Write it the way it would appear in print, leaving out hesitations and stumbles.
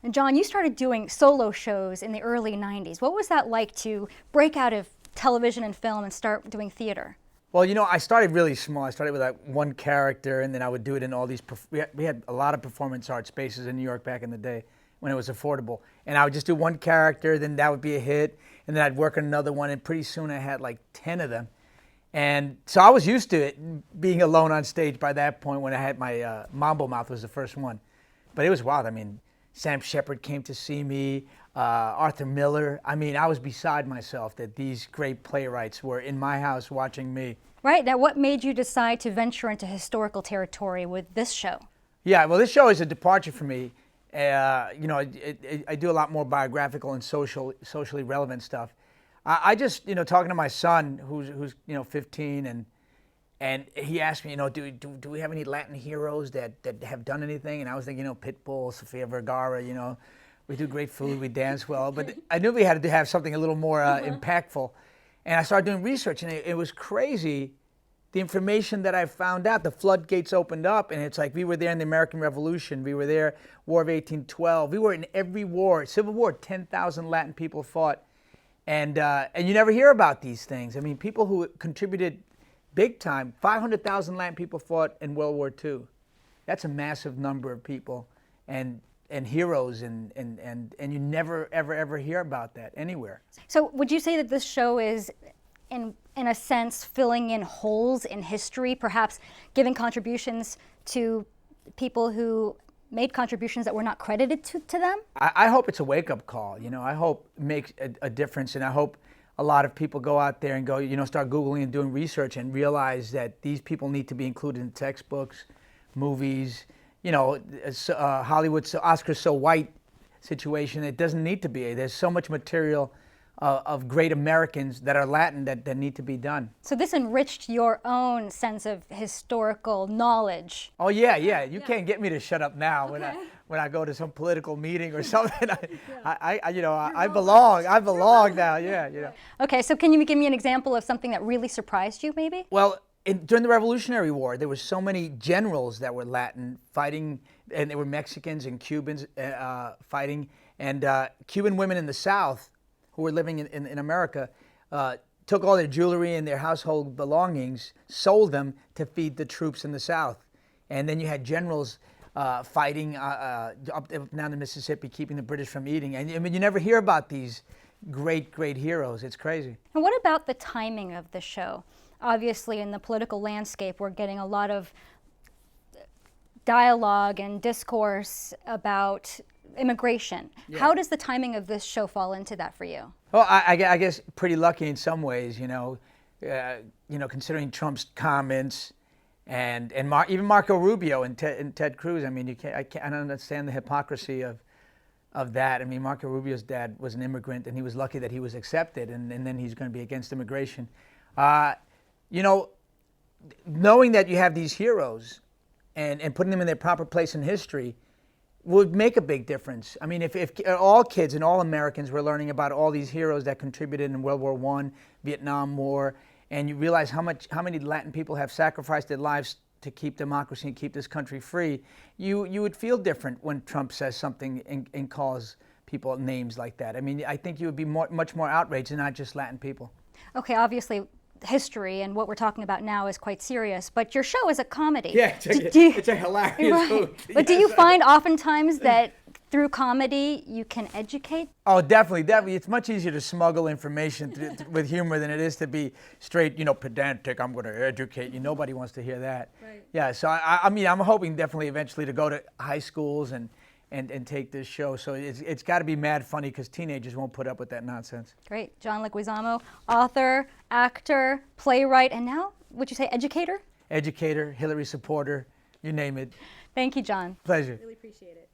And John, you started doing solo shows in the early 90s. What was that like to break out of television and film and start doing theater? Well, I started really small. I started with like one character, and then I would do it in all these. We had a lot of performance art spaces in New York back in the day when it was affordable. And I would just do one character, then that would be a hit, and then I'd work on another one, and pretty soon I had like 10 of them. And so I was used to it, being alone on stage by that point when I had my Mambo Mouth was the first one. But it was wild. I mean, Sam Shepard came to see me, Arthur Miller. I mean, I was beside myself that these great playwrights were in my house watching me. Right. Now, what made you decide to venture into historical territory with this show? Yeah, well, this show is a departure for me. I do a lot more biographical and socially relevant stuff. I just, talking to my son, who's 15, and he asked me, do we have any Latin heroes that have done anything? And I was thinking, Pitbull, Sofia Vergara, we do great food, we dance well. But I knew we had to have something a little more impactful. And I started doing research, and it was crazy, the information that I found out. The floodgates opened up, and it's like we were there in the American Revolution. We were there, War of 1812. We were in every war. Civil War, 10,000 Latin people fought. And you never hear about these things. I mean, people who contributed big time, 500,000 Latin people fought in World War II. That's a massive number of people and heroes, and you never, ever hear about that anywhere. So would you say that this show is, in a sense, filling in holes in history, perhaps giving contributions to people who made contributions that were not credited to them? I hope it's a wake-up call. I hope it makes a difference, and I hope a lot of people go out there and go, start Googling and doing research and realize that these people need to be included in textbooks, movies, Hollywood's Oscars so white situation. It doesn't need to be. There's so much material of great Americans that are Latin that need to be done. So this enriched your own sense of historical knowledge. Oh yeah. You can't get me to shut up now when I go to some political meeting or something. I belong now. Yeah. Okay, so can you give me an example of something that really surprised you, maybe? Well, during the Revolutionary War, there were so many generals that were Latin fighting, and they were Mexicans and Cubans fighting, and Cuban women in the South who were living in America took all their jewelry and their household belongings, sold them to feed the troops in the South. And then you had generals fighting up down the Mississippi, keeping the British from eating. And I mean, you never hear about these great heroes. It's crazy. And what about the timing of the show? Obviously, in the political landscape, we're getting a lot of dialogue and discourse about immigration. Yeah. How does the timing of this show fall into that for you? Well, I guess pretty lucky in some ways, considering Trump's comments and even Marco Rubio and Ted Cruz. I mean, I don't understand the hypocrisy of that. I mean, Marco Rubio's dad was an immigrant, and he was lucky that he was accepted, and then he's going to be against immigration. Knowing that you have these heroes and putting them in their proper place in history would make a big difference. I mean, if all kids and all Americans were learning about all these heroes that contributed in World War I, Vietnam War, and you realize how many Latin people have sacrificed their lives to keep democracy and keep this country free, you would feel different when Trump says something and calls people names like that. I mean, I think you would be much more outraged, and not just Latin people. Okay, obviously, history and what we're talking about now is quite serious, but your show is a comedy. Yeah, it's a hilarious right. movie. But do you find oftentimes that through comedy you can educate? Oh, definitely. It's much easier to smuggle information with humor than it is to be straight, pedantic. I'm going to educate you. Nobody wants to hear that. Right. Yeah, so I mean, I'm hoping definitely eventually to go to high schools and take this show. So it's got to be mad funny, because teenagers won't put up with that nonsense. Great. John Leguizamo, author, actor, playwright, and now, would you say educator? Educator, Hillary supporter, you name it. Thank you, John. Pleasure. Really appreciate it.